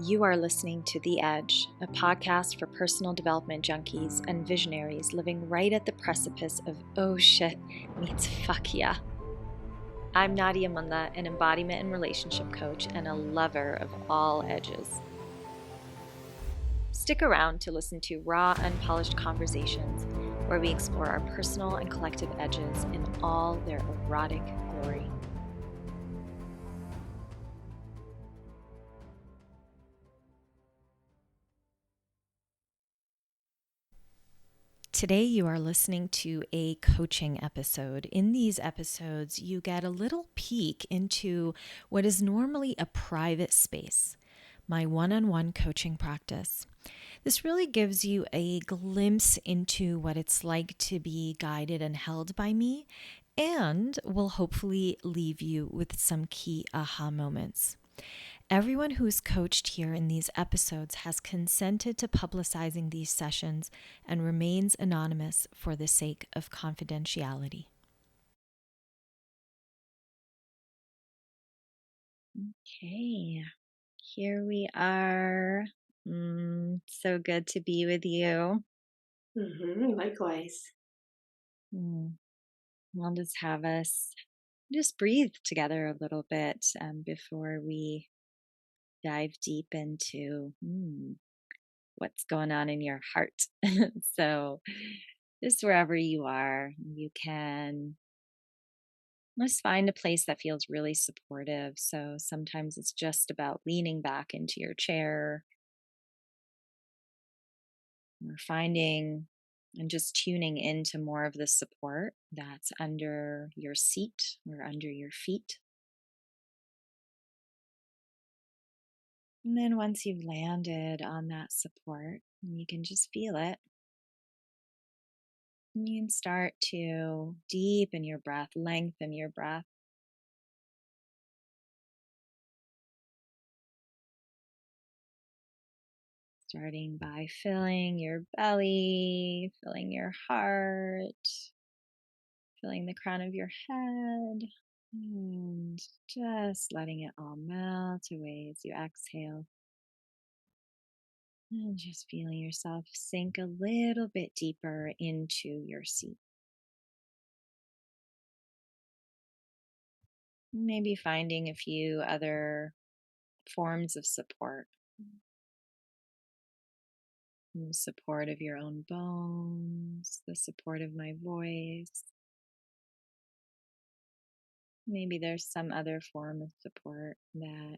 You are listening to The Edge, a podcast for personal development junkies and visionaries living right at the precipice of oh shit meets fuck yeah. I'm Nadia Munda, an embodiment and relationship coach and a lover of all edges. Stick around to listen to raw, unpolished conversations where we explore our personal and collective edges in all their erotic glory. Today, you are listening to a coaching episode. In these episodes, you get a little peek into what is normally a private space, my one-on-one coaching practice. This really gives you a glimpse into what it's like to be guided and held by me, and will hopefully leave you with some key aha moments. Everyone who is coached here in these episodes has consented to publicizing these sessions and remains anonymous for the sake of confidentiality. Okay, here we are. So good to be with you. Likewise. I'll just have us just breathe together a little bit before we dive deep into what's going on in your heart. So just wherever you are, you can just find a place that feels really supportive. So sometimes it's just about leaning back into your chair or finding and just tuning into more of the support that's under your seat or under your feet. And then once you've landed on that support, you can just feel it. And you can start to deepen your breath, lengthen your breath. Starting by filling your belly, filling your heart, filling the crown of your head, and just letting it all melt away as you exhale. And just feeling yourself sink a little bit deeper into your seat. Maybe finding a few other forms of support. The support of your own bones, the support of my voice. Maybe there's some other form of support that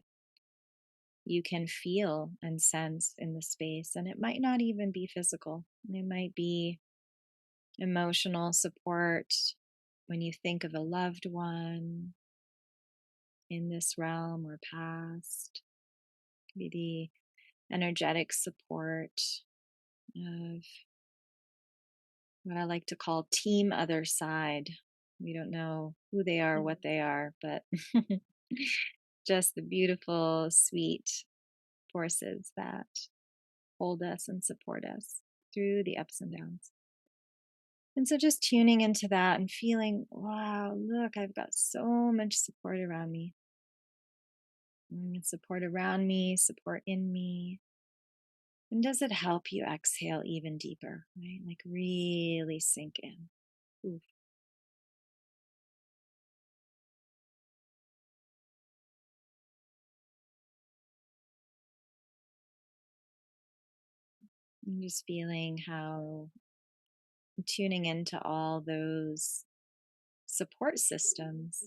you can feel and sense in the space. And it might not even be physical, it might be emotional support when you think of a loved one in this realm or past. It could be the energetic support of what I like to call team other side. We don't know who they are, what they are, but just the beautiful, sweet forces that hold us and support us through the ups and downs. And so just tuning into that and feeling, wow, look, I've got so much support around me. Support around me, support in me. And does it help you exhale even deeper, right? Like really sink in. Oof. And just feeling how tuning into all those support systems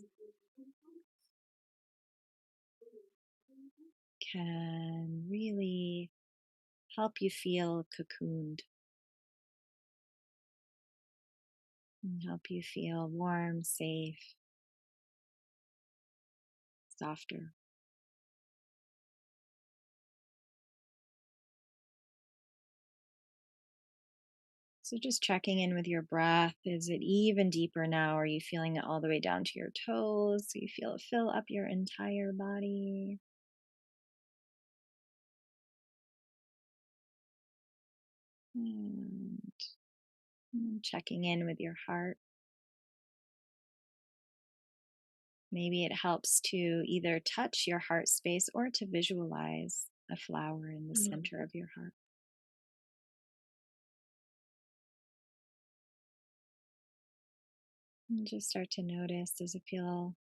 can really help you feel cocooned and help you feel warm, safe, softer. So just checking in with your breath. Is it even deeper now? Are you feeling it all the way down to your toes? So you feel it fill up your entire body. And checking in with your heart. Maybe it helps to either touch your heart space or to visualize a flower in the Mm. center of your heart. And just start to notice, does it feel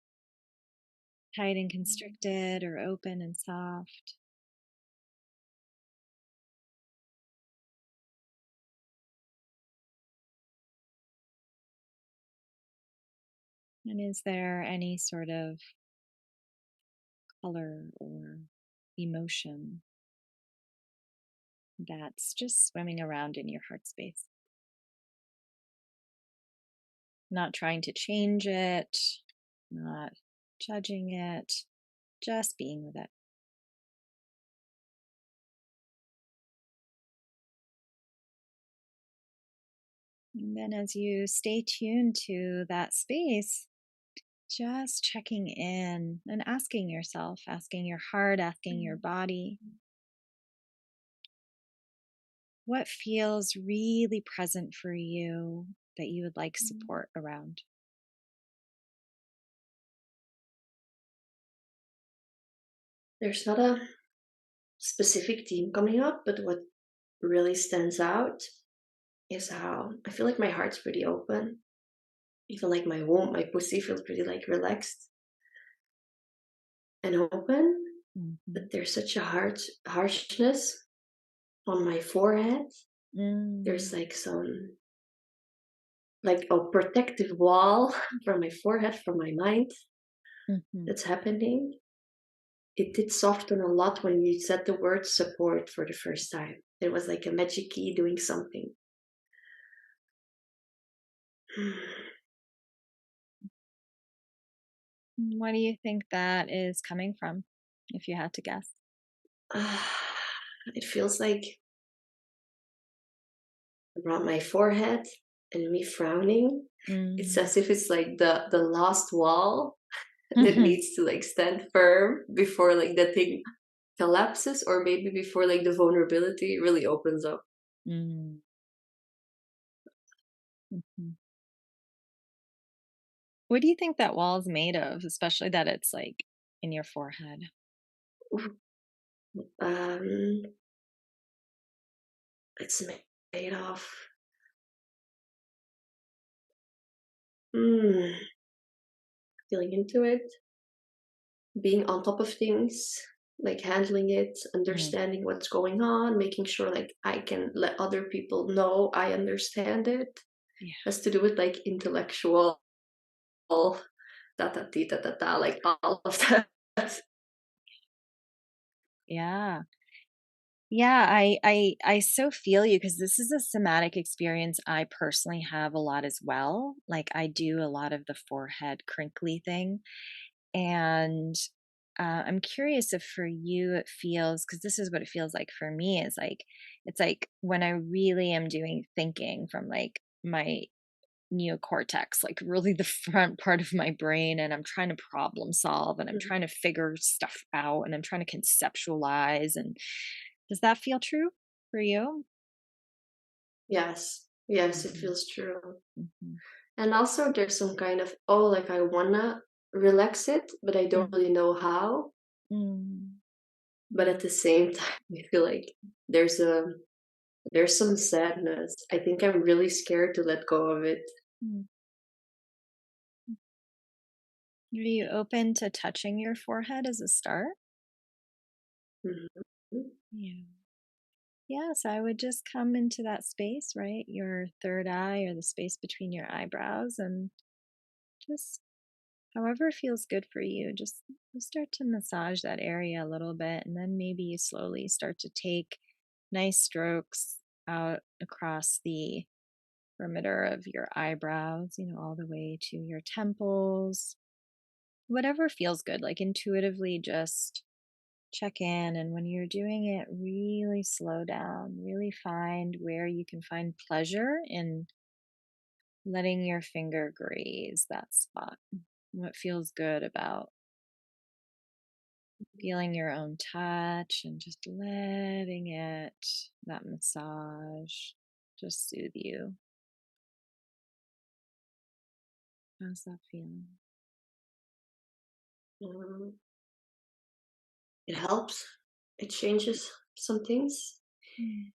tight and constricted or open and soft? And is there any sort of color or emotion that's just swimming around in your heart space? Not trying to change it, not judging it, just being with it. And then as you stay tuned to that space, just checking in and asking yourself, asking your heart, asking your body, what feels really present for you that you would like support around? There's not a specific theme coming up, but what really stands out is how I feel like my heart's pretty open. Even like my womb, my pussy feels pretty like relaxed and open. Mhm. But there's such a harshness on my forehead. There's Mm, like some like a protective wall from my forehead, from my mind mhm, that's happening. It did soften a lot when you said the word support for the first time. There was like a magic key doing something. What do you think that is coming from, if you had to guess? It feels like around my forehead and me frowning. It's Mm. as if it's like the last wall that Mhm. needs to like stand firm before like the thing collapses, or maybe before like the vulnerability really opens up. Mm, mhm. What do you think that wall is made of, especially that it's like in your forehead? Um, it's made of. Mm, feeling into it, being on top of things, like handling it, Mm, understanding what's going on, making sure like I can let other people know I understand it. yeah. Has to do with like intellectual da da dee, da da da, like all of that. Yeah. Yeah, I so feel you because this is a somatic experience I personally have a lot as well. Like I do a lot of the forehead crinkly thing, and I'm curious if for you it feels, because this is what it feels like for me, is like it's like when I really am doing thinking from like my neocortex, like really the front part of my brain, and I'm trying to problem solve and I'm trying to figure stuff out and I'm trying to conceptualize. And does that feel true for you? Yes, yes, it Mhm, feels true. mhm, And also, there's some kind of, oh, like I wanna relax it, but I don't mm, really know how. mm, But yeah, at the same time, I feel like there's a there's some sadness. I think I'm really scared to let go of it. mm. Are you open to touching your forehead as a start? Mhm. Yeah. Yes, I would just come into that space, right? Your third eye or the space between your eyebrows, and just however feels good for you, just start to massage that area a little bit. And then maybe you slowly start to take nice strokes out across the perimeter of your eyebrows, all the way to your temples, whatever feels good. Like intuitively, just check in. And when you're doing it, really slow down, really find where you can find pleasure in letting your finger graze that spot. What feels good about feeling your own touch and just letting that massage, just soothe you. How's that feeling? Um, it helps. it changes some things. Mm.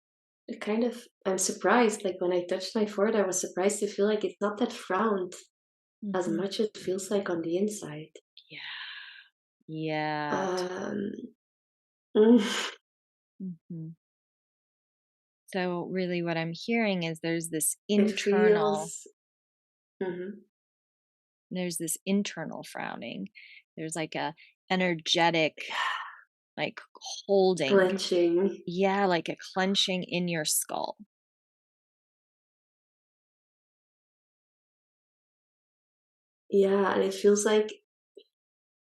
It kind of I'm surprised, like, when I touched my forehead, I was surprised to feel like it's not that frowned as Mhm. much as it feels like on the inside. Yeah. Yeah. Um, mm, Mhm. So really what I'm hearing is it feels mhm, there's this internal frowning. There's like a energetic, yeah, like, holding. clenching. Yeah, like a clenching in your skull. Yeah, and it feels like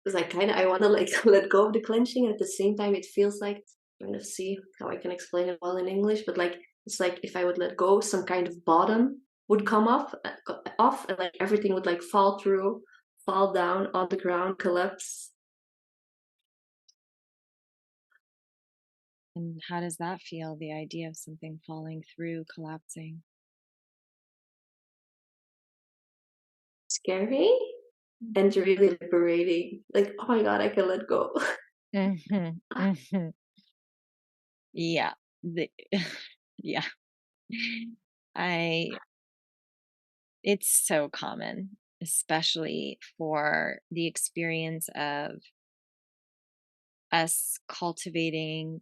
it's like kinda I wanna, like, let go of the clenching, and at the same time, it feels like kind of see how I can explain it well in English, but, like, it's like if I would let go, some kind of bottom would Mhm. come off, and, like, everything would, like, fall through, fall down on the ground, collapse. And how does that feel, the idea of something falling through, collapsing? Scary and really liberating. Like, "Oh my god, I can let go." Mhm, mhm. Yeah. The yeah. I It's so common, especially for the experience of us cultivating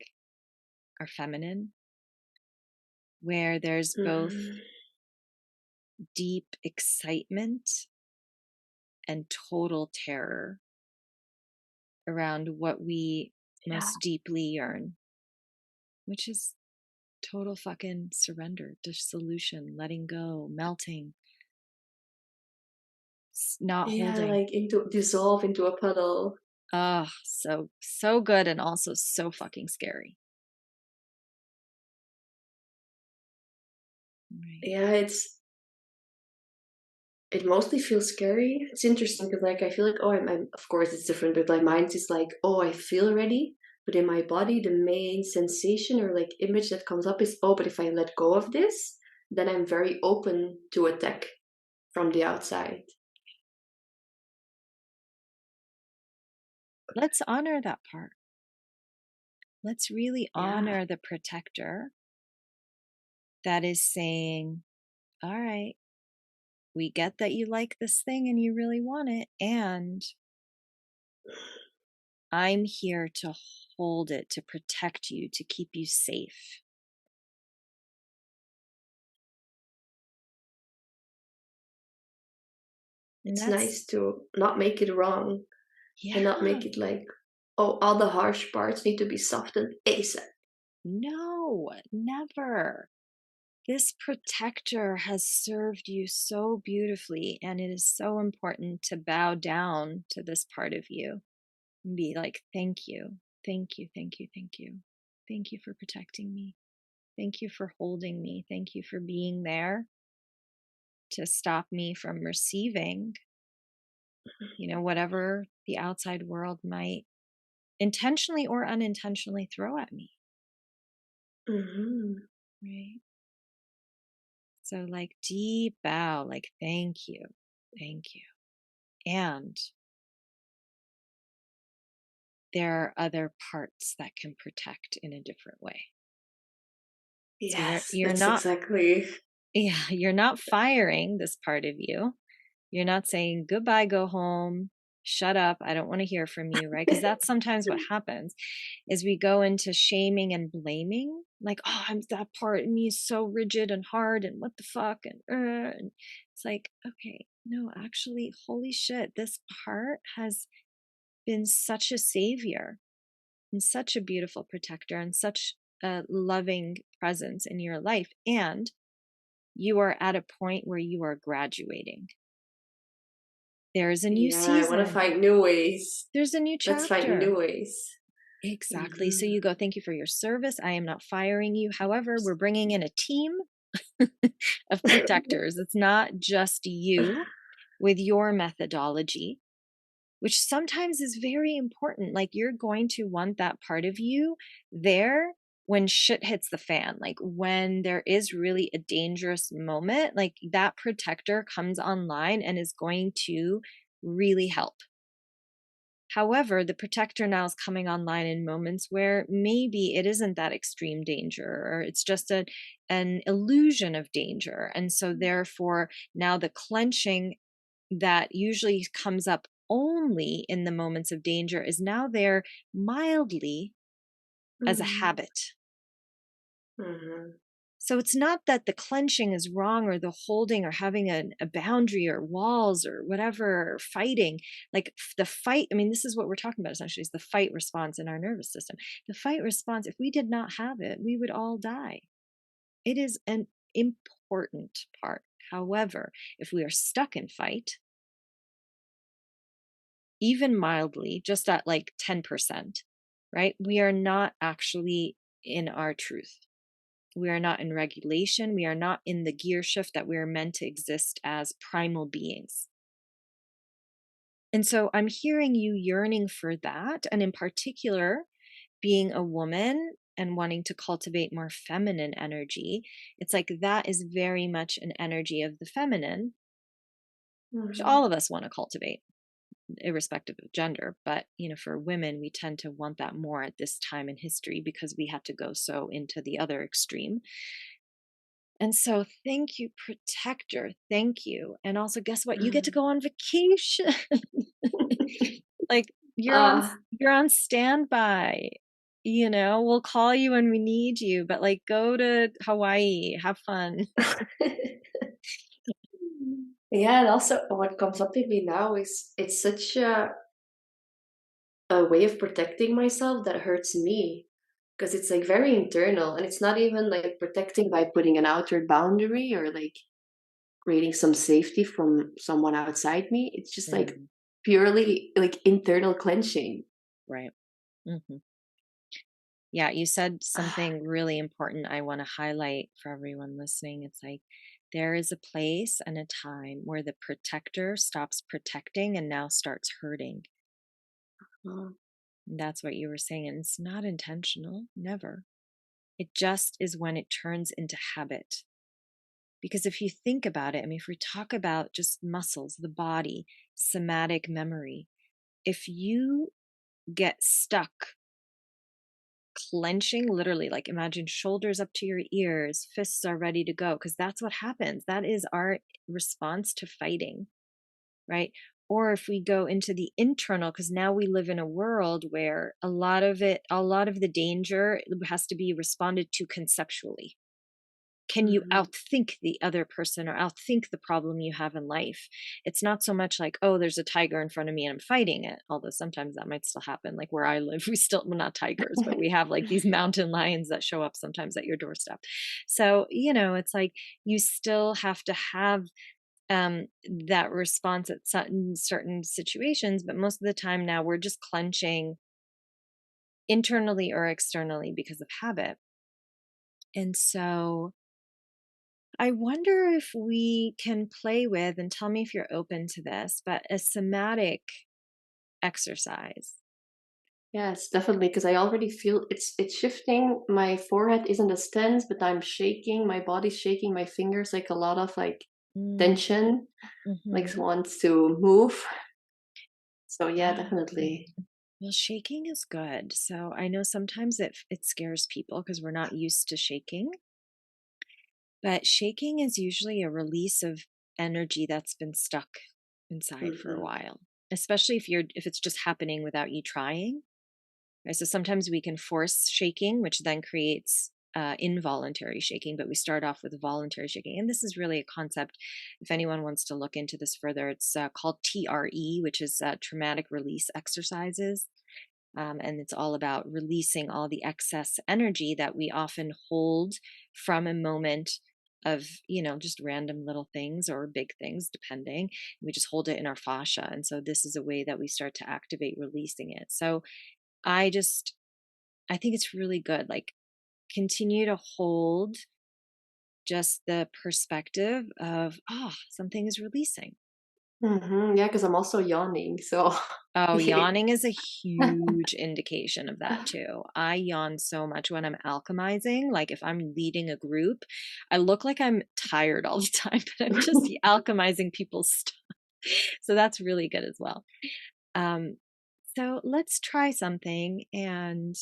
our feminine, where there's both Mhm. deep excitement and total terror around what we Yeah. most deeply yearn, which is total fucking surrender, dissolution, letting go, melting, not Yeah, holding. like into dissolve into a puddle. Ah, so good and also so fucking scary. Right. Yeah, it mostly feels scary. It's interesting because, like, I feel like, oh, I'm of course it's different, but my mind is like, oh, I feel ready. But in my body, the main sensation or like image that comes up is, oh, but if I let go of this, then I'm very open to attack from the outside. Let's honor that part. Let's really Yeah. honor the protector that is saying, all right, we get that you like this thing and you really want it. And I'm here to hold it, to protect you, to keep you safe. And It's that's, nice to not make it wrong and not yeah, make it like, oh, all the harsh parts need to be softened ASAP. no, never. This protector has served you so beautifully. And it is so important to bow down to this part of you and be like, thank you, thank you, thank you, thank you. Thank you for protecting me. Thank you for holding me. Thank you for being there to stop me from receiving, whatever the outside world might intentionally or unintentionally throw at me. Hmm. Right. So, like, deep bow, like, thank you. Thank you. And there are other parts that can protect in a different way. So Yes, you're that's not exactly. yeah, you're not firing this part of you. You're not saying goodbye, go home, shut up, I don't want to hear from you, right? Because that's sometimes what happens is we go into shaming and blaming, like, oh, I'm that part of me is so rigid and hard and what the fuck and it's like, okay, no, actually, holy shit, this part has been such a savior and such a beautiful protector and such a loving presence in your life. And you are at a point where you are graduating. There's a new Yeah, I want to season. find new ways. There's a new Let's find chapter. new ways. Exactly. So Hmm. you go, thank you for your service. I am not firing you. However, we're bringing in a team of protectors. It's not just you with your methodology, which sometimes is very important. Like, you're going to want that part of you there when shit hits the fan, like when there is really a dangerous moment, like that protector comes online and is going to really help. However, the protector now is coming online in moments where maybe it isn't that extreme danger, or it's just an illusion of danger. And so, therefore, now the clenching that usually comes up only in the moments of danger is now there mildly as a Mhm. habit. Mhm. So it's not that the clenching is wrong, or the holding, or having a boundary, or walls, or whatever, or fighting. Like the fight, I mean, this is what we're talking about essentially, is the fight response in our nervous system. The fight response, if we did not have it, we would all die. It is an important part. However, if we are stuck in fight, even mildly, just at like 10%, right? We are not actually in our truth. We are not in regulation. We are not in the gear shift that we are meant to exist as primal beings. And so I'm hearing you yearning for that. And in particular, being a woman and wanting to cultivate more feminine energy, it's like that is very much an energy of the feminine, which all Mhm. of us want to cultivate, irrespective of gender. But, for women, we tend to want that more at this time in history because we had to go so into the other extreme. And so thank you, protector. Thank you. And also, guess what? You get to Mhm. go on vacation. Like Ah. you're on standby. We'll call you when we need you, but like go to Hawaii, have fun. Yeah, and also what comes up in me now is it's such a way of protecting myself that hurts me because it's like very internal and it's not even like protecting by putting an outer boundary or like creating some safety from someone outside me. It's just like Mm, purely like internal clenching. right. Hmm. Yeah, you said Ah, something really important I want to highlight for everyone listening. It's like there is a place and a time where the protector stops protecting and now starts hurting. uh, That's what you were saying. And it's not intentional, never. It just is when it turns into habit. Because if you think about it, I mean, if we talk about just muscles, the body, somatic memory, if you get stuck clenching, literally, like imagine shoulders up to your ears, fists are ready to go, because that's what happens. That is our response to fighting, right? Or if we go into the internal, because now we live in a world where a lot of the danger has to be responded to conceptually. Can you mhm. outthink the other person or outthink the problem you have in life? It's not so much like, oh, there's a tiger in front of me and I'm fighting it. Although sometimes that might still happen. Like where I live, we still, well, not tigers, but we have like these mountain lions that show up sometimes at your doorstep. So, it's like you still have to have that response at certain situations. But most of the time now we're just clenching internally or externally because of habit. And so I wonder if we can play with, and tell me if you're open to this, but a somatic exercise. Yes, definitely. Because I already feel it's shifting. My forehead isn't as tense, but I'm shaking. My body's shaking. My fingers like a lot of like Mm, tension, like hmm. wants to move. So yeah, Ah, definitely. well, shaking is good. So I know sometimes it scares people because we're not used to shaking, but shaking is usually a release of energy that's been stuck inside for a Mhm. while, especially if it's just happening without you trying. Right? So sometimes we can force shaking, which then creates involuntary shaking, but we start off with voluntary shaking. And this is really a concept. If anyone wants to look into this further, it's called TRE, which is traumatic release exercises. And it's all about releasing all the excess energy that we often hold from a moment of, just random little things or big things, depending. We just hold it in our fascia. And so this is a way that we start to activate releasing it. So I just I think it's really good. Like, continue to hold just the perspective of, something is releasing. Mhm. Yeah, because I'm also yawning. So Oh, yeah. yawning is a huge indication of that too. I yawn so much when I'm alchemizing. Like if I'm leading a group, I look like I'm tired all the time, but I'm just alchemizing people's stuff. So that's really good as well. Um, So let's try something. And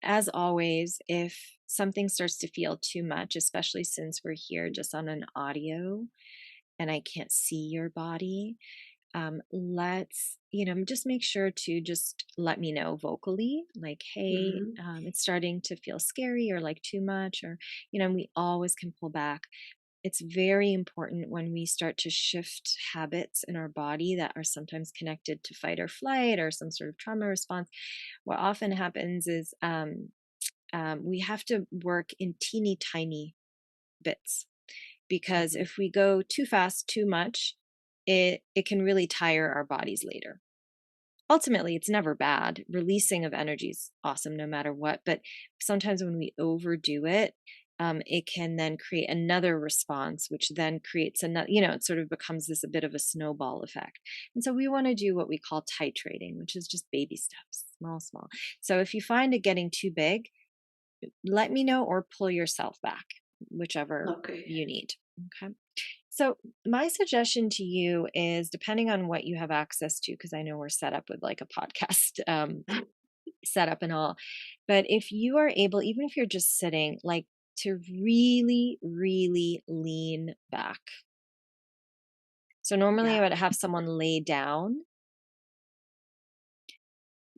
as always, if something starts to feel too much, especially since we're here just on an audio and I can't see your body, let's, just make sure to just let me know vocally, like, hey, Hmm. it's starting to feel scary or like too much, or, we always can pull back. It's very important when we start to shift habits in our body that are sometimes connected to fight or flight or some sort of trauma response. What often happens is we have to work in teeny tiny bits, because Hmm. if we go too fast, too much, it can really tire our bodies later. Ultimately, it's never bad. Releasing of energy is awesome no matter what. But sometimes when we overdo it, it can then create another response, which then creates another, it sort of becomes this a bit of a snowball effect. And so we want to do what we call titrating, which is just baby steps, small, small. So if you find it getting too big, let me know or pull yourself back, whichever Okay. you need. Okay. So, my suggestion to you is, depending on what you have access to, because I know we're set up with like a podcast setup and all, but if you are able, even if you're just sitting, like, to really, really lean back. So, normally I Yeah. would have someone lay down,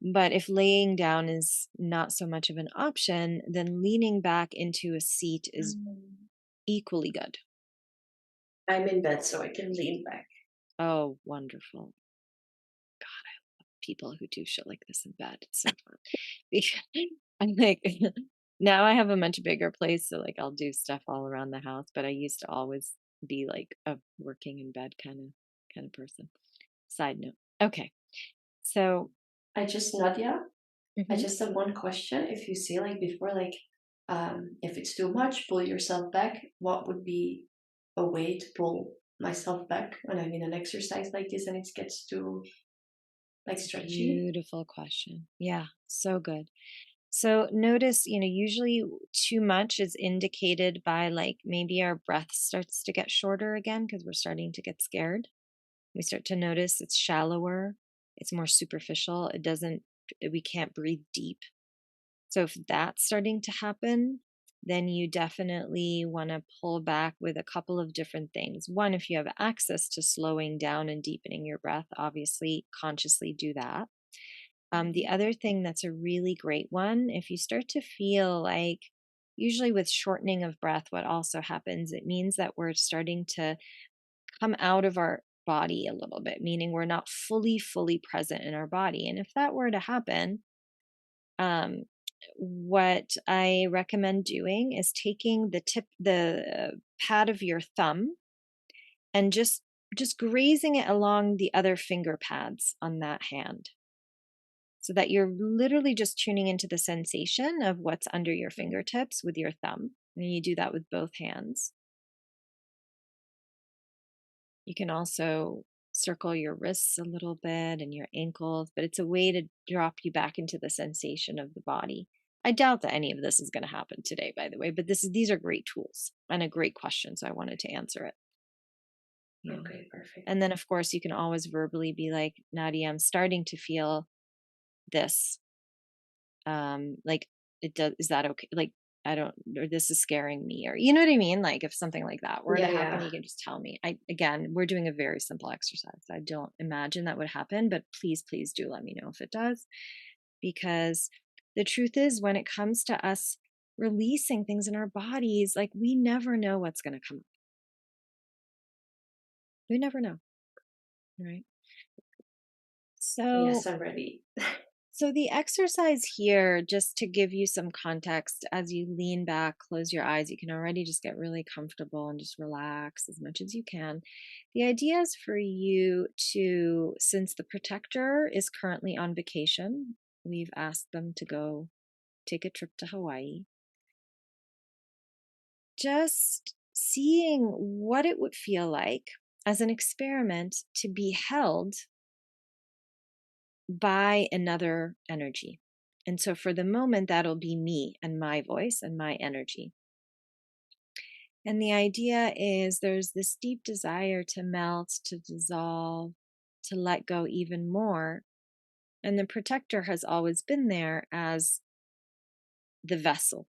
but if laying down is not so much of an option, then leaning back into a seat is Mm. equally good. I'm in bed, so I can lean back. Oh, wonderful. People who do shit like this in bed. It's so fun. Because I'm like, now I have a much bigger place, so like I'll do stuff all around the house. But I used to always be like a working in bed kind of person. Side note. Okay, so I just, Nadia, I mhm, just have one question. If you say like before, like if it's too much, pull yourself back. What would be a way to pull myself back when I'm in an exercise like this and it gets too like stretchy? beautiful question. Yeah, so good. So notice, usually too much is indicated by like maybe our breath starts to get shorter again because we're starting to get scared. We start to notice it's shallower, it's more superficial, we can't breathe deep. So if that's starting to happen, then you definitely want to pull back with a couple of different things. One, if you have access to slowing down and deepening your breath, obviously consciously do that. The Mhm. other thing that's a really great one, if you start to feel like, usually with shortening of breath, what also happens, it means that we're starting to come out of our body a little bit, meaning we're not fully present in our body. And if that were to happen, um, what I recommend doing is taking the pad of your thumb, and just grazing it along the other finger pads on that hand, so that you're literally just tuning into the sensation of what's under your fingertips with your thumb. And you do that with both hands. You can also circle your wrists a little bit and your ankles, but it's a way to drop you back into the sensation of the body. I doubt that any of this is going to happen today, by the way, but these are great tools and a great question. So I wanted to answer it. Yeah. Okay, perfect. And then, of course, you can always verbally be like, Nadia, I'm starting to feel this. Like, it does, is that okay? Like, I don't, or this is scaring me, or you know what I mean? Like, if something like that were to Yeah, happen, yeah. you can just tell me. Again, we're doing a very simple exercise. I don't imagine that would happen, but please do let me know if it does. Because the truth is, when it comes to us releasing things in our bodies, like, we never know what's going to come up. We never know. Right. Yes, So, I'm ready. So, the exercise here, just to give you some context, as you lean back, close your eyes, you can already just get really comfortable and just relax as much as you can. The idea is for you to, since the protector is currently on vacation, we've asked them to go take a trip to Hawaii, just seeing what it would feel like as an experiment to be held by another energy. And so for the moment, that'll be me and my voice and my energy. And the idea is there's this deep desire to melt, to dissolve, to let go even more. And the protector has always been there as the vessel,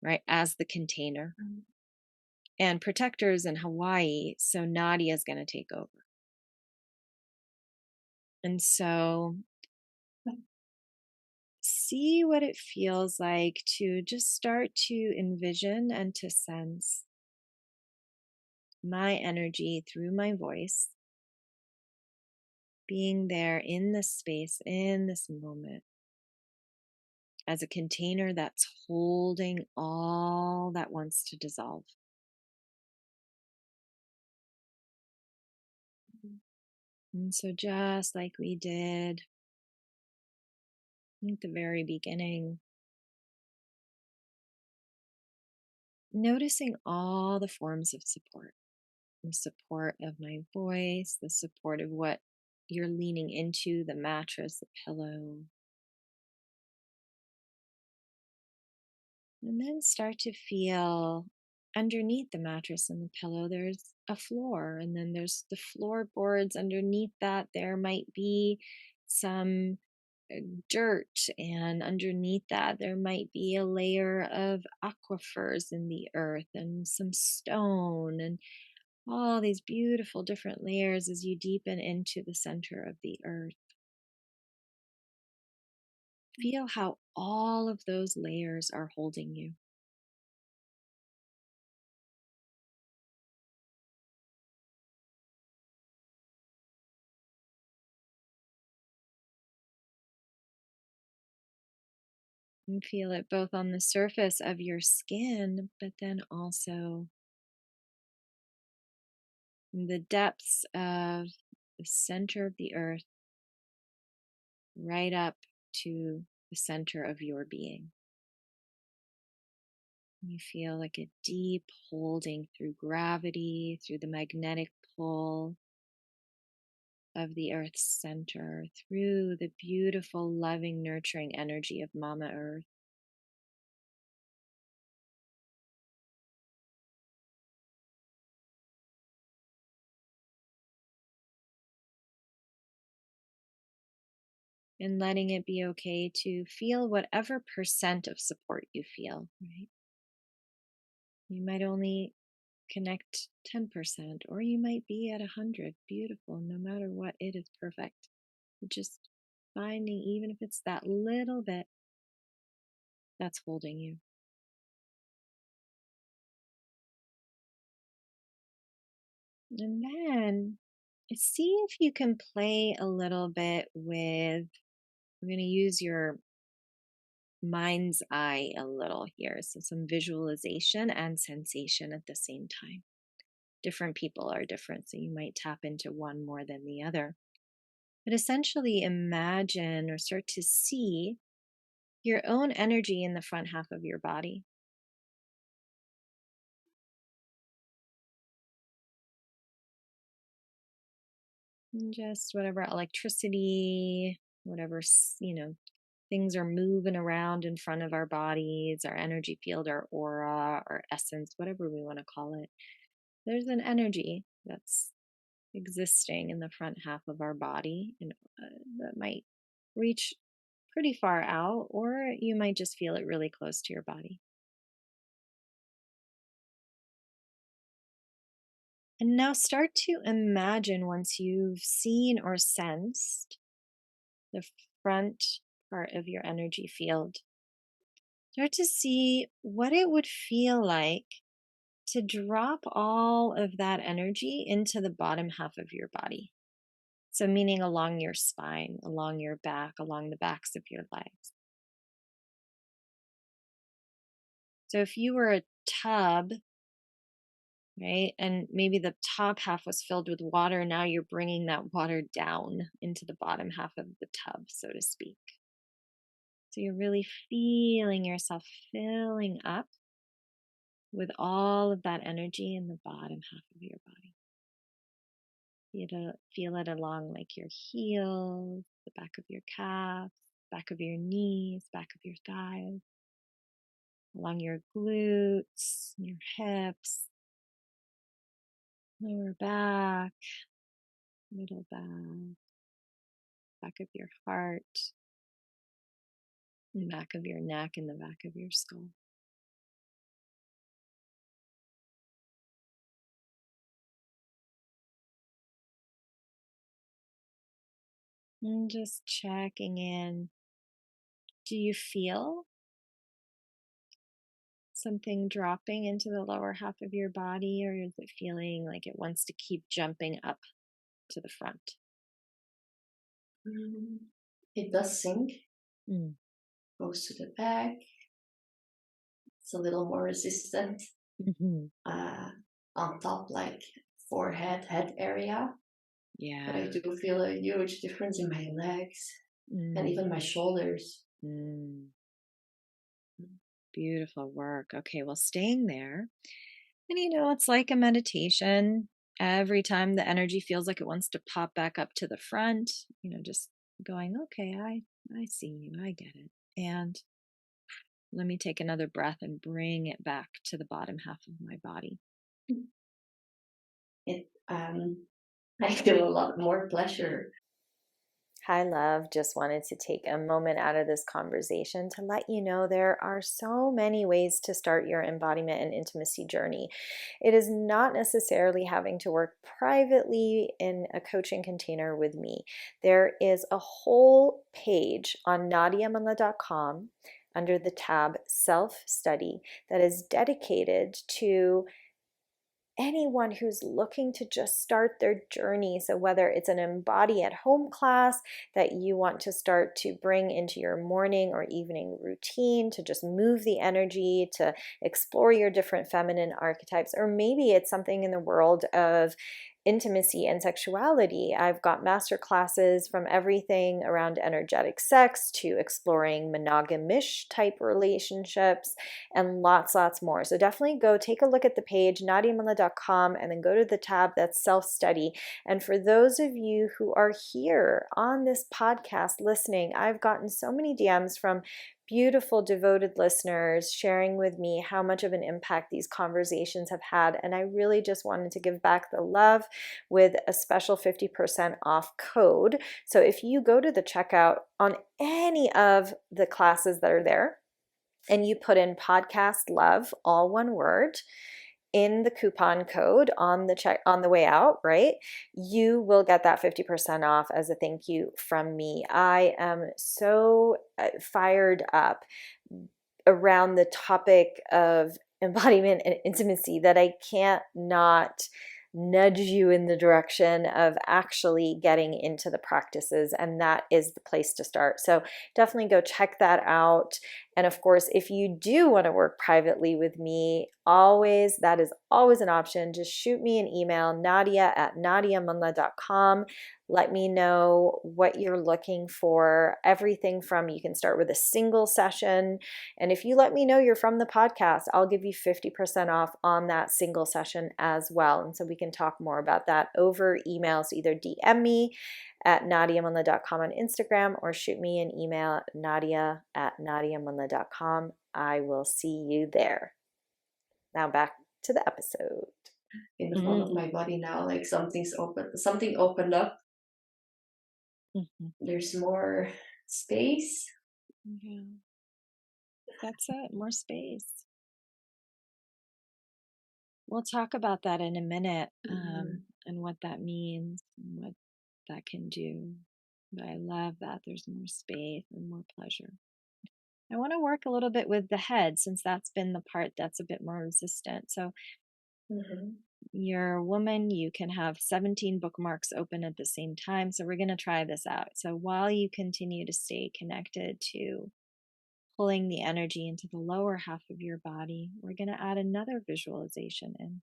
right? As the container. Mm. And protectors in Hawaii, so Nadia is going to take over. And so see what it feels like to just start to envision and to sense my energy through my voice being there in this space, in this moment, as a container that's holding all that wants to dissolve. And so, just like we did at the very beginning, noticing all the forms of support, the support of my voice, the support of what you're leaning into, the mattress, the pillow. And then start to feel underneath the mattress and the pillow, there's a floor. And then there's the floorboards underneath that. There might be some dirt. And underneath that, there might be a layer of aquifers in the earth and some stone and all these beautiful different layers as you deepen into the center of the earth. Feel how all of those layers are holding you. And feel it both on the surface of your skin, but then also in the depths of the center of the earth, right up to the center of your being. You feel like a deep holding through gravity, through the magnetic pull of the earth's center, through the beautiful, loving, nurturing energy of Mama Earth. And letting it be okay to feel whatever percent of support you feel, right? You might only connect 10%, or you might be at 100. Beautiful. No matter what, it is perfect. Just finding, even if it's that little bit that's holding you. And then see if you can play a little bit with, we're going to use your mind's eye a little here. So, some visualization and sensation at the same time. Different people are different, so you might tap into one more than the other. But essentially, imagine or start to see your own energy in the front half of your body. And just whatever electricity, whatever, things are moving around in front of our bodies, our energy field, our aura, our essence, whatever we want to call it. There's an energy that's existing in the front half of our body, and that might reach pretty far out, or you might just feel it really close to your body. And now start to imagine, once you've seen or sensed the front part of your energy field, start to see what it would feel like to drop all of that energy into the bottom half of your body. So, meaning along your spine, along your back, along the backs of your legs. So, if you were a tub, right, and maybe the top half was filled with water, now you're bringing that water down into the bottom half of the tub, so to speak. So, you're really feeling yourself filling up with all of that energy in the bottom half of your body. Feel it along like your heels, the back of your calves, back of your knees, back of your thighs, along your glutes, your hips, lower back, middle back, back of your heart, the back of your neck, and the back of your skull. And just checking in. Do you feel something dropping into the lower half of your body, or is it feeling like it wants to keep jumping up to the front? Mm, it does sink, Mm. goes to the back. It's a little more resistant. Hmm. Uh, on top, like forehead, head area. But I Yeah. do feel a huge difference in my legs and Mm. even my shoulders. Mm. Beautiful work. Okay, well, staying there. And it's like a meditation. Every time the energy feels like it wants to pop back up to the front, just going, okay, I see you, I get it. And let me take another breath and bring it back to the bottom half of my body. It I feel a lot more pleasure. Hi, love. Just wanted to take a moment out of this conversation to let you know there are so many ways to start your embodiment and intimacy journey. It is not necessarily having to work privately in a coaching container with me. There is a whole page on nadiamanla.com under the tab Self Study that is dedicated to anyone who's looking to just start their journey. So, whether it's an embody at home class that you want to start to bring into your morning or evening routine to just move the energy, to explore your different feminine archetypes, or maybe it's something in the world of intimacy and sexuality. I've got master classes from everything around energetic sex to exploring monogamish type relationships and lots more. So definitely go take a look at the page, nadiamanla.com, and then go to the tab that's self-study. And for those of you who are here on this podcast listening, I've gotten so many DMs from beautiful, devoted listeners sharing with me how much of an impact these conversations have had. And I really just wanted to give back the love with a special 50% off code. So if you go to the checkout on any of the classes that are there, and you put in podcast love, all one word, in the coupon code on the way out, right? You will get that 50% off as a thank you from me. I am so fired up around the topic of embodiment and intimacy that I can't not nudge you in the direction of actually getting into the practices, and that is the place to start. So definitely go check that out. And of course, if you do want to work privately with me, that is always an option. Just shoot me an email, nadia@nadiamunla.com. Let me know what you're looking for. Everything from, you can start with a single session, and if you let me know you're from the podcast, I'll give you 50% off on that single session as well. And so we can talk more about that over email. So either DM me at nadiamunla.com on Instagram or shoot me an email at nadia@nadiamunla.com. I will see you there. Now back to the episode. In the front of Mm. my body now, like something opened up. Mhm. There's more space. Yeah, that's it. More space. We'll talk about that in a minute, Mhm. and what that means and what that can do. But I love that there's more space and more pleasure. I want to work a little bit with the head since that's been the part that's a bit more resistant. So, Mhm. you're a woman, you can have 17 bookmarks open at the same time. So, we're going to try this out. So, while you continue to stay connected to pulling the energy into the lower half of your body, we're going to add another visualization in.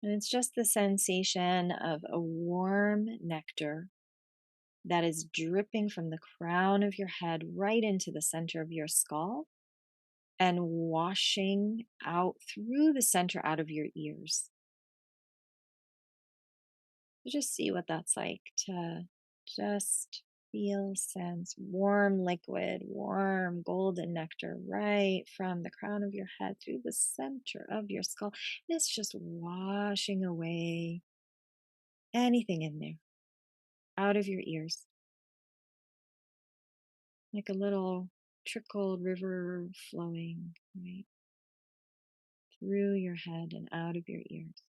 And it's just the sensation of a warm nectar that is dripping from the crown of your head right into the center of your skull and washing out through the center out of your ears. Just see what that's like to just feel, sense warm liquid, warm golden nectar right from the crown of your head through the center of your skull. And it's just washing away anything in there. out of your ears, like a little trickled river flowing, right, through your head and out of your ears,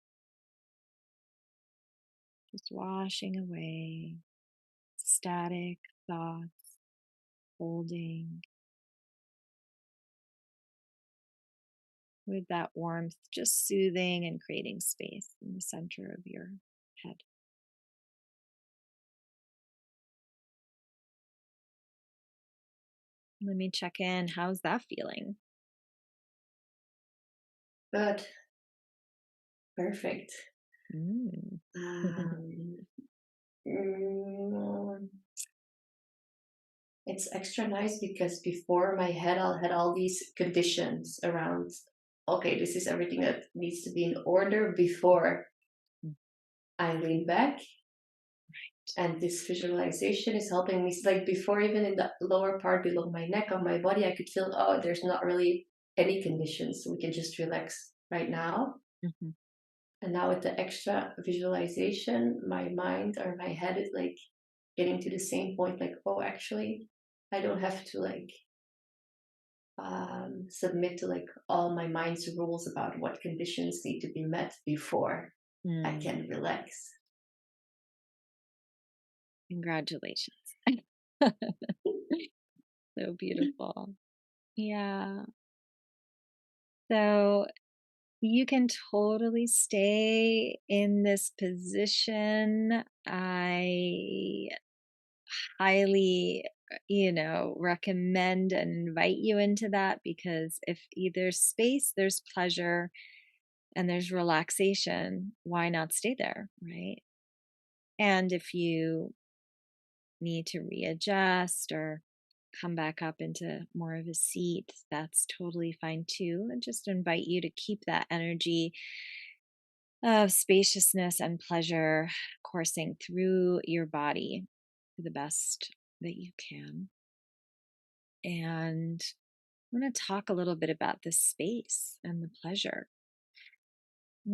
just washing away static thoughts, holding with that warmth, just soothing and creating space in the center of your head. Let me check in. How's that feeling? Good. Perfect. Mm. Um, mm, it's extra nice because before my head, I had all these conditions around. Okay, this is everything that needs to be in order before I lean back, and this visualization is helping me. Like before, even in the lower part below my neck on my body, I could feel, oh, there's not really any conditions, so we can just relax right now. Mhm. And now with the extra visualization, my mind or my head is like getting to the same point, like, oh, actually, I don't have to like submit to like all my mind's rules about what conditions need to be met before I Mm. can relax. Congratulations. So beautiful. Yeah. So you can totally stay in this position. I highly, recommend and invite you into that because if there's space, there's pleasure and there's relaxation, why not stay there, right? And if you need to readjust or come back up into more of a seat, that's totally fine too. And just invite you to keep that energy of spaciousness and pleasure coursing through your body to the best that you can. And I'm going to talk a little bit about the space and the pleasure.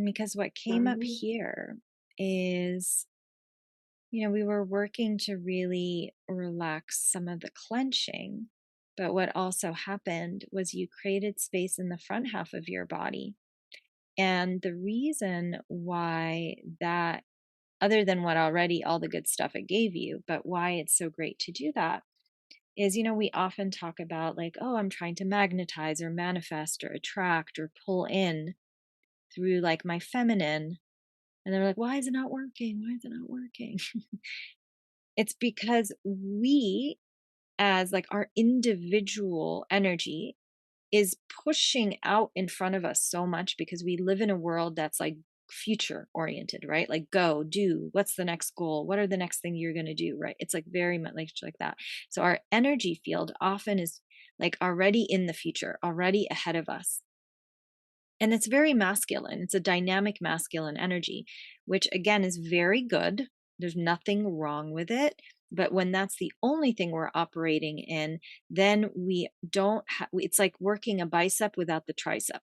Because what came up Mhm. here is, we were working to really relax some of the clenching. But what also happened was you created space in the front half of your body. And the reason why that, other than what already all the good stuff it gave you, but why it's so great to do that is, we often talk about like, oh, I'm trying to magnetize or manifest or attract or pull in through like my feminine. And they're like, why is it not working? Why is it not working? It's because we, as like our individual energy, is pushing out in front of us so much because we live in a world that's like future oriented, right? Like go, do, what's the next goal? What are the next thing you're going to do, right? It's like very much like that. So our energy field often is like already in the future, already ahead of us. And it's very masculine. It's a dynamic masculine energy, which again is very good. There's nothing wrong with it. But when that's the only thing we're operating in, then we don't it's like working a bicep without the tricep.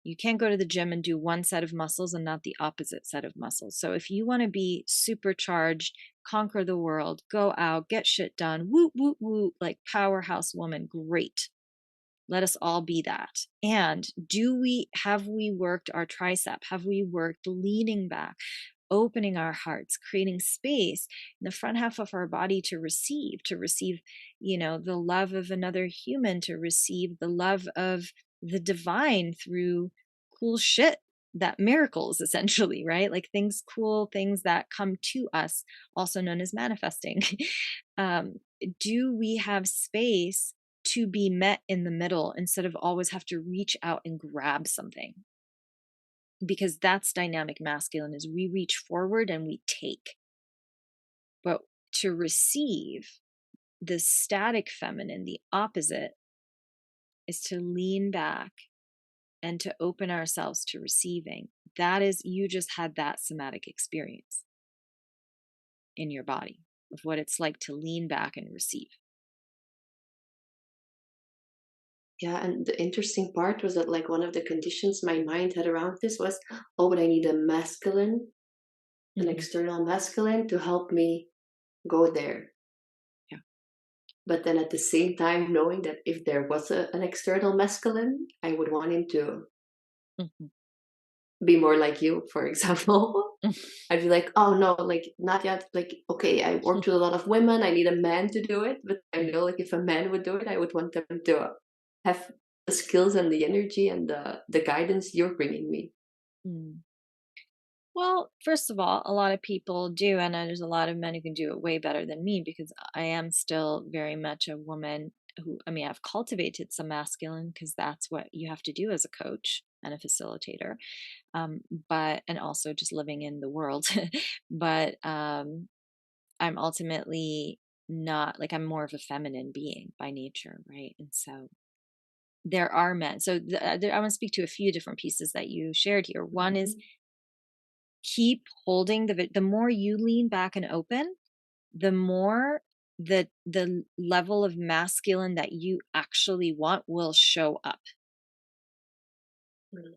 You can't go to the gym and do one set of muscles and not the opposite set of muscles. So if you want to be supercharged, conquer the world, go out, get shit done, whoop, whoop, whoop, like powerhouse woman, great. Let us all be that. And have we worked our tricep? Have we worked leaning back, opening our hearts, creating space in the front half of our body to receive, the love of another human, to receive the love of the divine through cool shit, that miracles essentially, right? Like cool things that come to us, also known as manifesting. um, do we have space to be met in the middle instead of always have to reach out and grab something? Because that's dynamic masculine, is we reach forward and we take. But to receive, the static feminine, the opposite, is to lean back and to open ourselves to receiving. That is, you just had that somatic experience in your body of what it's like to lean back and receive. Yeah, and the interesting part was that like one of the conditions my mind had around this was, oh, but I need a masculine. an Mhm. external masculine to help me go there. Yeah. But then at the same time, knowing that if there was an external masculine, I would want him to Mhm. be more like you, for example. I'd be like, oh no, like not yet. Like, okay, I worked with a lot of women. I need a man to do it. But I know, like, if a man would do it, I would want them to have the skills and the energy and the guidance you're bringing me. Mm. Well, first of all, a lot of people do, and there's a lot of men who can do it way better than me because I am still very much a woman who, I mean, I've cultivated some masculine because that's what you have to do as a coach and a facilitator. Um, and also just living in the world. but I'm ultimately not like I'm more of a feminine being by nature, right? And so there are men. So I want to speak to a few different pieces that you shared here. One is Mhm. keep holding the more you lean back and open, the more the level of masculine that you actually want will show up. Mm.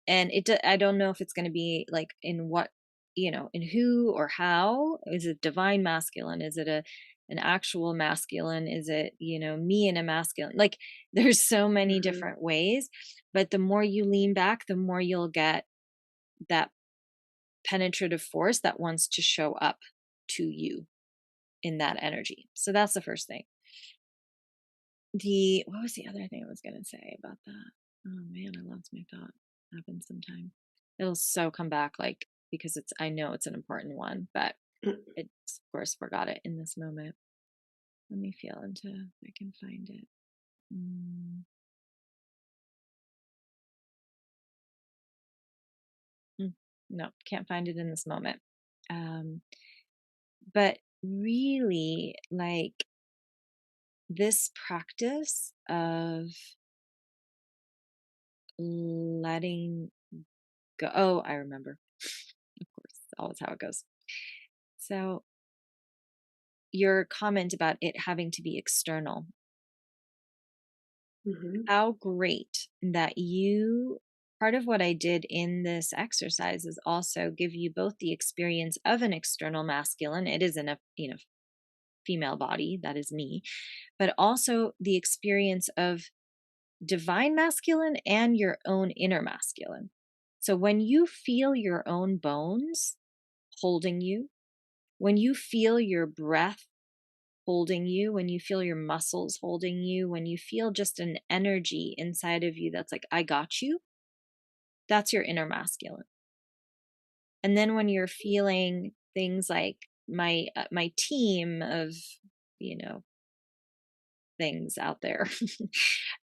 And I don't know if it's going to be like in what, in who or how. Is it divine masculine? Is it an actual masculine? Is it, me and a masculine? Like there's so many Mhm. different ways, but the more you lean back, the more you'll get that penetrative force that wants to show up to you in that energy. So that's the first thing. The What was the other thing I was gonna say about that? Oh man, I lost my thought. Happens sometime. It'll so come back like because I know it's an important one, but Mm. it's of course forgot it in this moment. Let me feel into if I can find it. Mm, mm, no, can't find it in this moment. Um, but really like this practice of letting go. Oh, I remember. Of course, always how it goes. So, your comment about it having to be external, Mhm. how great that part of what I did in this exercise is also give you both the experience of an external masculine. It is in a, female body, that is me, but also the experience of divine masculine and your own inner masculine. So, when you feel your own bones holding you, when you feel your breath holding you, when you feel your muscles holding you, when you feel just an energy inside of you that's like, I got you, that's your inner masculine. And then when you're feeling things like my team of, you know, things out there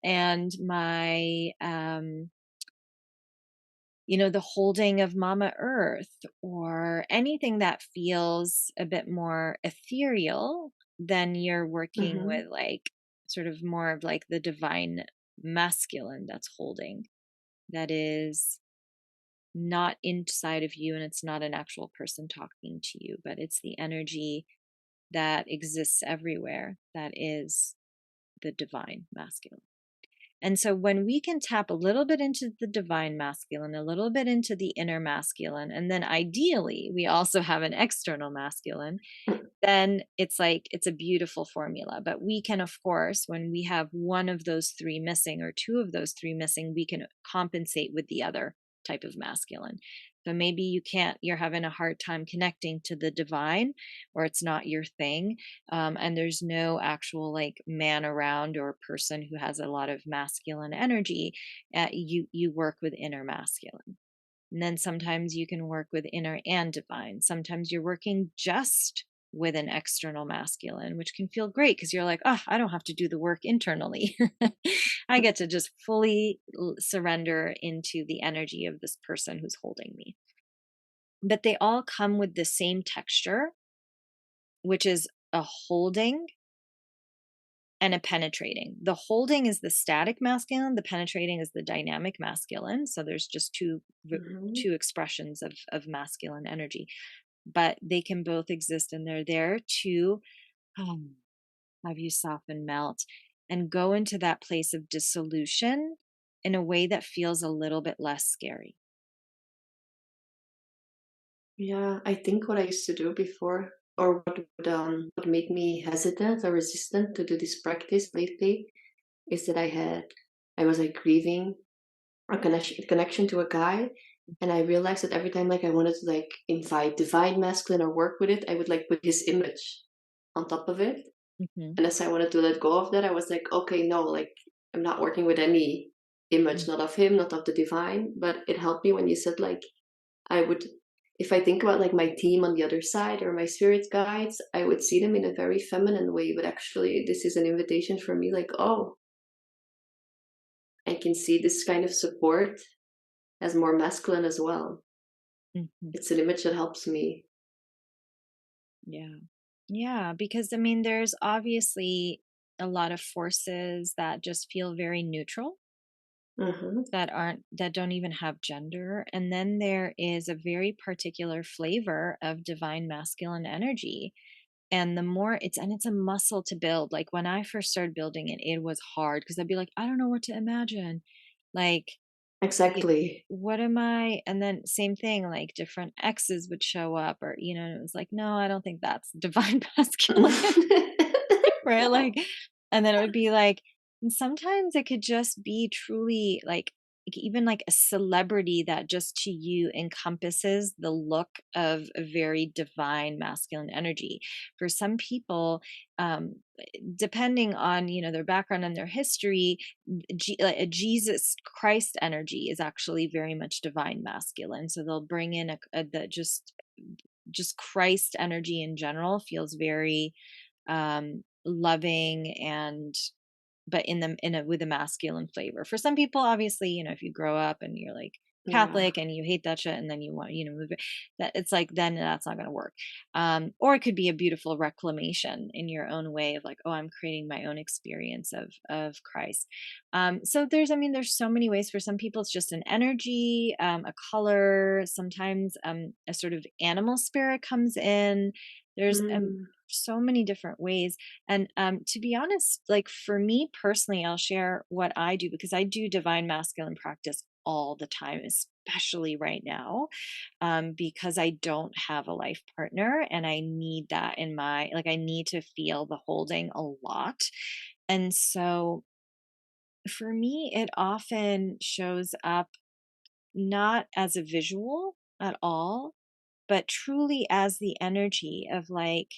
and my the holding of Mama Earth or anything that feels a bit more ethereal, then you're working Mhm. with like sort of more of like the divine masculine that's holding, that is not inside of you and it's not an actual person talking to you, but it's the energy that exists everywhere that is the divine masculine. And so when we can tap a little bit into the divine masculine, a little bit into the inner masculine, and then ideally we also have an external masculine, Mm. then it's like it's a beautiful formula. But we can, of course, when we have one of those three missing or two of those three missing, we can compensate with the other type of masculine. So maybe you're having a hard time connecting to the divine, or it's not your thing, and there's no actual like man around or person who has a lot of masculine energy. You work with inner masculine. And then sometimes you can work with inner and divine. Sometimes you're working just with an external masculine, which can feel great because you're like, oh, I don't have to do the work internally. I get to just fully surrender into the energy of this person who's holding me. But they all come with the same texture, which is a holding and a penetrating. The holding is the static masculine, the penetrating is the dynamic masculine. So there's just Mhm. two expressions of masculine energy, but they can both exist and they're there to um, have you soften, melt, and go into that place of dissolution in a way that feels a little bit less scary. Yeah, I think what I used to do before, or what made me hesitant or resistant to do this practice lately, is that I was like grieving a connection to a guy, and I realized that every time like I wanted to like invite divine masculine or work with it, I would like put his image on top of it. Hmm. And as I wanted to let go of that, I was like, okay, no, like I'm not working with any image, not of him, not of the divine. But it helped me when you said like I would, if I think about like my team on the other side or my spirit guides, I would see them in a very feminine way. But actually, this is an invitation for me, like, oh, I can see this kind of support as more masculine as well. Hmm. It's an image that helps me. Yeah. Yeah, because I mean, there's obviously a lot of forces that just feel very neutral, Hmm. that don't even have gender. And then there is a very particular flavor of divine masculine energy. And the more it's a muscle to build. Like when I first started building it, it was hard because I'd be like, I don't know what to imagine. Like, y- Exactly. what am I? And then same thing, like different exes would show up, or and it was like, no, I don't think that's divine masculine. Right? Like, and then it would be like, and sometimes it could just be truly like even like a celebrity that just to you encompasses the look of a very divine masculine energy. For some people, um, depending on their background and their history, like a Jesus Christ energy is actually very much divine masculine. So they'll bring in the just Christ energy in general feels very loving, and but in a with a masculine flavor. For some people, obviously, if you grow up and you're like Yeah. Catholic and you hate that shit and then you want, move it, that it's like then that's not going to work. Or it could be a beautiful reclamation in your own way of like, oh, I'm creating my own experience of Christ. So there's so many ways. For some people, it's just an energy, a color. Sometimes a sort of animal spirit comes in. There's Mm. so many different ways. And to be honest, like for me personally, I'll share what I do because I do divine masculine practice all the time, especially right now, because I don't have a life partner and I need that in my, like, I need to feel the holding a lot. And so for me, it often shows up not as a visual at all, but truly as the energy of like,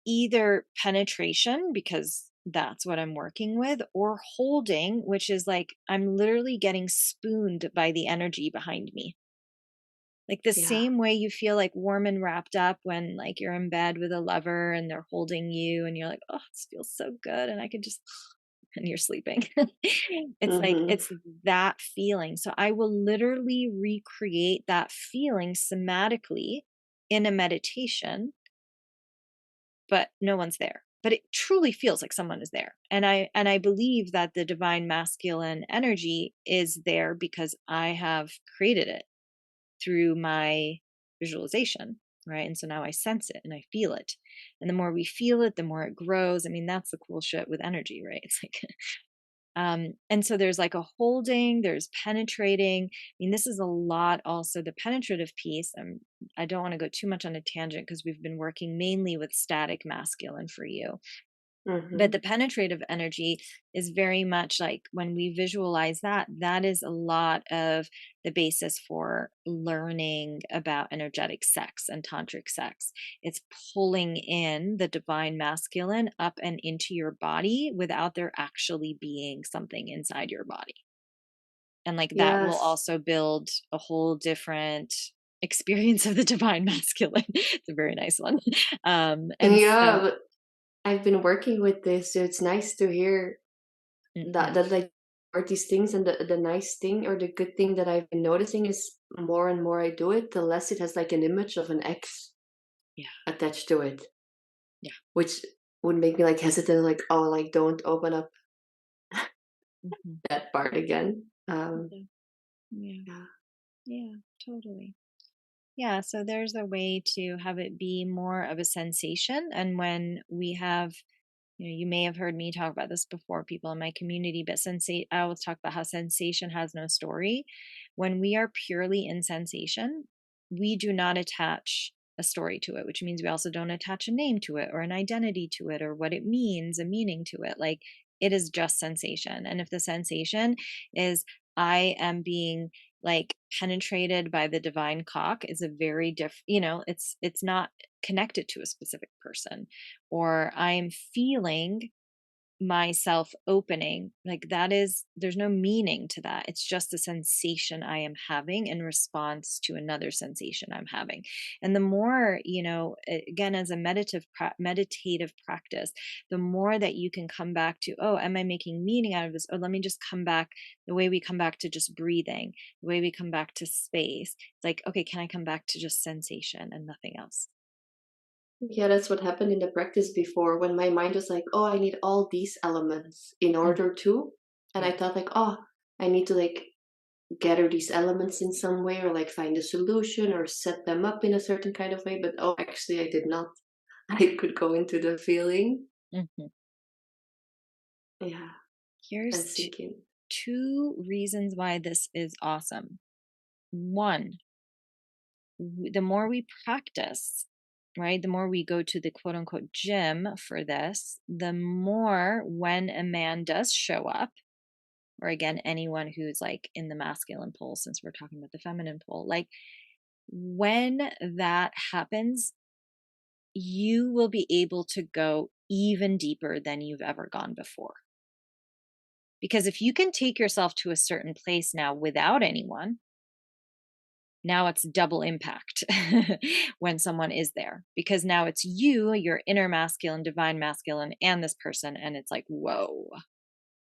either penetration, because that's what I'm working with, or holding, which is like I'm literally getting spooned by the energy behind me. Like the Yeah. same way you feel like warm and wrapped up when like you're in bed with a lover and they're holding you and you're like, oh, this feels so good. And I could just, and you're sleeping. It's like, Hmm. it's that feeling. So I will literally recreate that feeling somatically in a meditation, but no one's there. But it truly feels like someone is there. And I believe that the divine masculine energy is there because I have created it through my visualization, right? And so now I sense it and I feel it. And the more we feel it, the more it grows. I mean, that's the cool shit with energy, right? It's like and so there's like a holding, there's penetrating. I mean, this is a lot also the penetrative piece. I don't want to go too much on a tangent because we've been working mainly with static masculine for you. But Hmm. the penetrative energy is very much like when we visualize that, that is a lot of the basis for learning about energetic sex and tantric sex. It's pulling in the divine masculine up and into your body without there actually being something inside your body. And like that will Yes. also build a whole different experience of the divine masculine. It's a very nice one. And Yeah, so, but I've been working with this, so it's nice to hear mhm, that like are these things, and the nice thing or the good thing that I've been noticing is more and more I do it, the less it has like an image of an ex yeah, attached to it, yeah. which would make me like hesitant, like, oh, like don't open up Mhm. that part again. Yeah, yeah, Yeah. yeah, totally. Yeah, so there's a way to have it be more of a sensation. And when we have, you may have heard me talk about this before, people in my community, but I always talk about how sensation has no story. When we are purely in sensation, we do not attach a story to it, which means we also don't attach a name to it or an identity to it or what it means, a meaning to it. Like, it is just sensation. And if the sensation is, I am being like penetrated by the divine cock, is a very different, it's not connected to a specific person. Or I'm feeling myself opening, like, that is, there's no meaning to that. It's just a sensation I am having in response to another sensation I'm having. And the more, again, as a meditative practice, the more that you can come back to, oh, am I making meaning out of this? Oh, let me just come back, the way we come back to just breathing, the way we come back to space. It's like, okay, can I come back to just sensation and nothing else? Yeah, that's what happened in the practice before when my mind was like, "Oh, I need all these elements in Mm, order to," and I yeah. thought like, "Oh, I need to like gather these elements in some way or like find a solution or set them up in a certain kind of way." But oh, actually, I did not. I could go into the feeling, Mhm. yeah, and Here's sink in. two reasons why this is awesome. One, the more we practice, right, the more we go to the quote unquote gym for this, the more when a man does show up, or again, anyone who's like in the masculine pole, since we're talking about the feminine pole, like, when that happens, you will be able to go even deeper than you've ever gone before. Because if you can take yourself to a certain place now without anyone, now it's double impact when someone is there, because now it's you, your inner masculine, divine masculine, and this person. And it's like, whoa.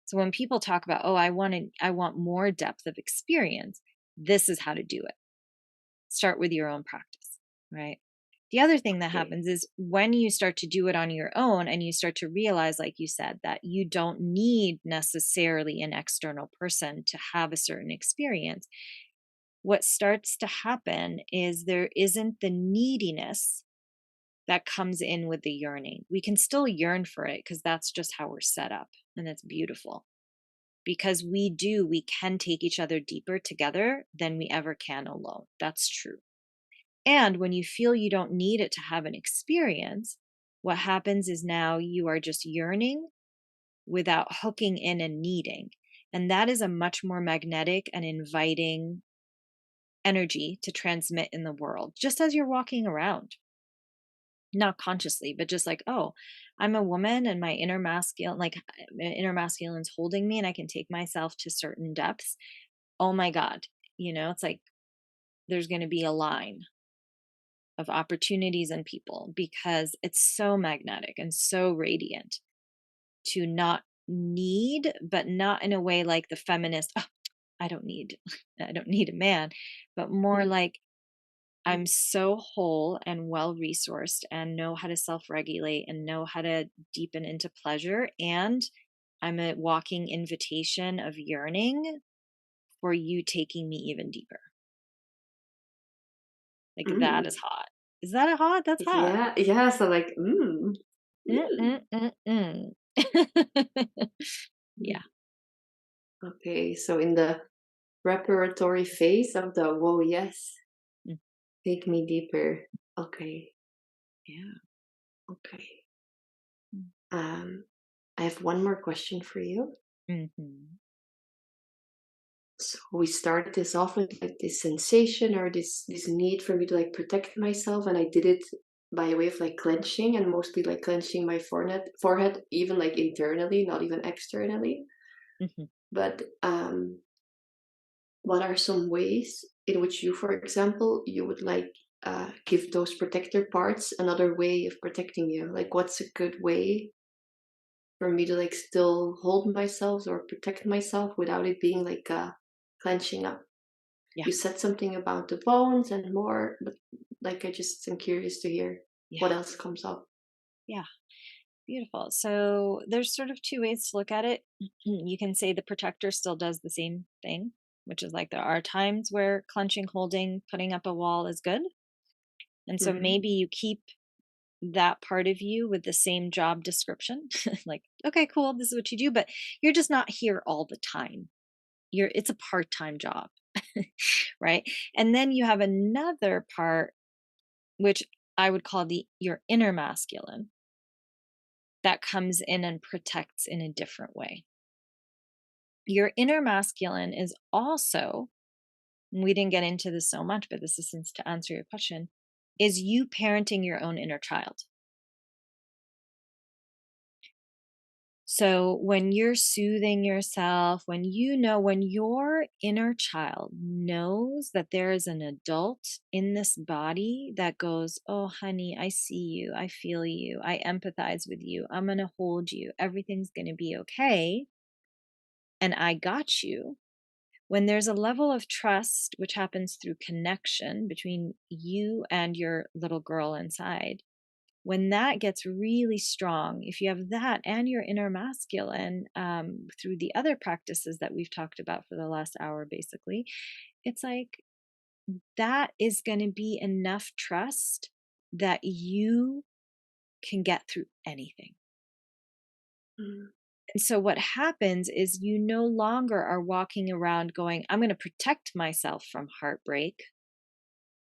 So when people talk about, oh, I want more depth of experience, this is how to do it. Start with your own practice, right? The other thing that Okay. happens is when you start to do it on your own and you start to realize, like you said, that you don't need necessarily an external person to have a certain experience, what starts to happen is there isn't the neediness that comes in with the yearning. We can still yearn for it because that's just how we're set up. And that's beautiful because we can take each other deeper together than we ever can alone. That's true. And when you feel you don't need it to have an experience, what happens is now you are just yearning without hooking in and needing. And that is a much more magnetic and inviting energy to transmit in the world, just as you're walking around, not consciously, but just like, oh, I'm a woman and my inner masculine, like my inner masculine's holding me and I can take myself to certain depths. Oh my God. It's like there's going to be a line of opportunities and people because it's so magnetic and so radiant to not need, but not in a way like the feminist, oh, I don't need, I don't need a man, but more like, I'm so whole and well resourced and know how to self regulate and know how to deepen into pleasure. And I'm a walking invitation of yearning for you taking me even deeper. Like, that is Mm. hot. Is that a hot? That's hot. Yeah, yeah. So like, Mm, mm. mm, mm, mm. Yeah. Mm. Okay. So in the preparatory phase of the whoa, yes, Mm, take me deeper. Okay. yeah. Okay. Mm, Um, I have one more question for you. mhm. So we started this off with like this sensation or this need for me to like protect myself, and I did it by way of like clenching and mostly like clenching my forehead, even like internally, not even externally. Mhm. But what are some ways in which you, for example, you would like give those protector parts another way of protecting you? Like, what's a good way for me to like still hold myself or protect myself without it being like clenching up? Yeah. You said something about the bones and more, but like I just am curious to hear Yeah. what else comes up. Yeah. Beautiful. So there's sort of two ways to look at it. You can say the protector still does the same thing, which is like there are times where clenching, holding, putting up a wall is good. And so Hmm. maybe you keep that part of you with the same job description. Like, okay, cool, this is what you do, but you're just not here all the time. It's a part-time job. right? And then you have another part, which I would call your inner masculine, that comes in and protects in a different way. Your inner masculine is also, we didn't get into this so much, but this is since to answer your question, is you parenting your own inner child. So when you're soothing yourself, when your inner child knows that there is an adult in this body that goes, oh, honey, I see you. I feel you. I empathize with you. I'm going to hold you. Everything's going to be okay. And I got you. When there's a level of trust, which happens through connection between you and your little girl inside, when that gets really strong, if you have that and your inner masculine, through the other practices that we've talked about for the last hour, basically, it's like that is going to be enough trust that you can get through anything. Mm. And so what happens is you no longer are walking around going, I'm going to protect myself from heartbreak,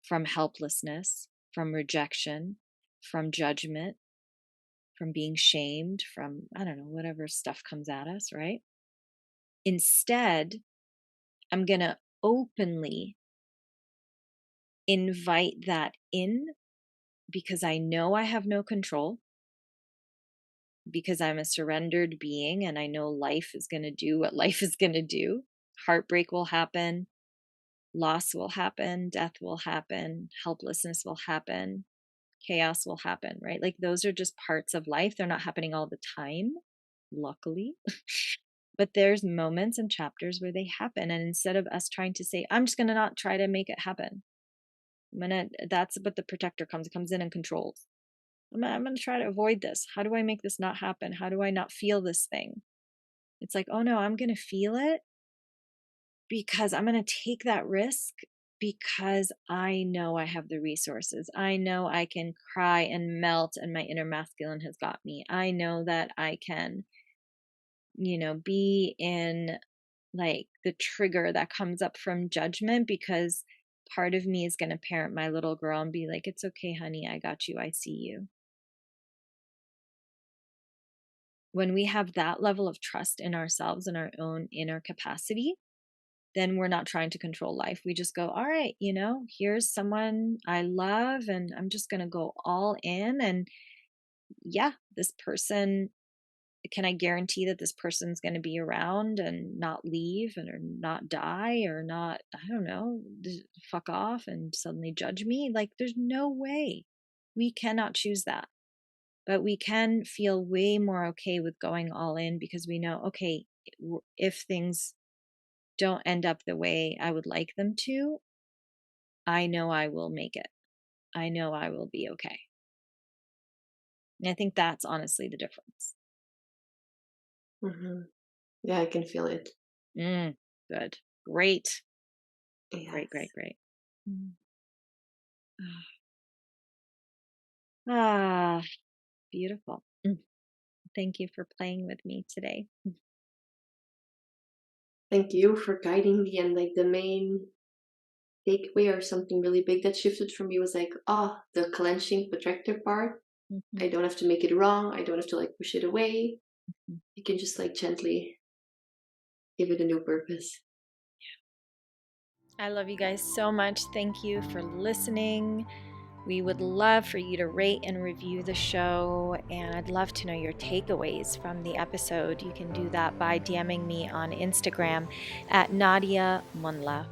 from helplessness, from rejection, from judgment, from being shamed, from, I don't know, whatever stuff comes at us, right? Instead, I'm going to openly invite that in because I know I have no control, because I'm a surrendered being and I know life is going to do what life is going to do. Heartbreak will happen, loss will happen, death will happen, helplessness will happen, chaos will happen, right? Like those are just parts of life. They're not happening all the time, luckily. But there's moments and chapters where they happen. And instead of us trying to say, I'm just going to not try to make it happen, that's what the protector comes in and controls. I'm going to try to avoid this. How do I make this not happen? How do I not feel this thing? It's like, oh no, I'm going to feel it because I'm going to take that risk because I know I have the resources. I know I can cry and melt and my inner masculine has got me. I know that I can, be in like the trigger that comes up from judgment because part of me is going to parent my little girl and be like, it's okay, honey, I got you. I see you. When we have that level of trust in ourselves and our own inner capacity, then we're not trying to control life. We just go, all right, here's someone I love, and I'm just going to go all in. And yeah, this person, can I guarantee that this person's going to be around and not leave and or not die or not, I don't know, fuck off and suddenly judge me? Like, there's no way. We cannot choose that. But we can feel way more okay with going all in because we know, okay, if things don't end up the way I would like them to, I know I will make it. I know I will be okay. And I think that's honestly the difference. Mm-hmm. Yeah, I can feel it. Good. Great. Yes. Great. Ah, beautiful. Thank you for playing with me today. Thank you for guiding me, and like the main takeaway or something really big that shifted for me was like, the clenching protective part. Mhm. I don't have to make it wrong. I don't have to like push it away. Mhm. I can just like gently give it a new purpose. I love you guys so much. Thank you for listening. We would love for you to rate and review the show, and I'd love to know your takeaways from the episode. You can do that by DMing me on Instagram at Nadia Munla.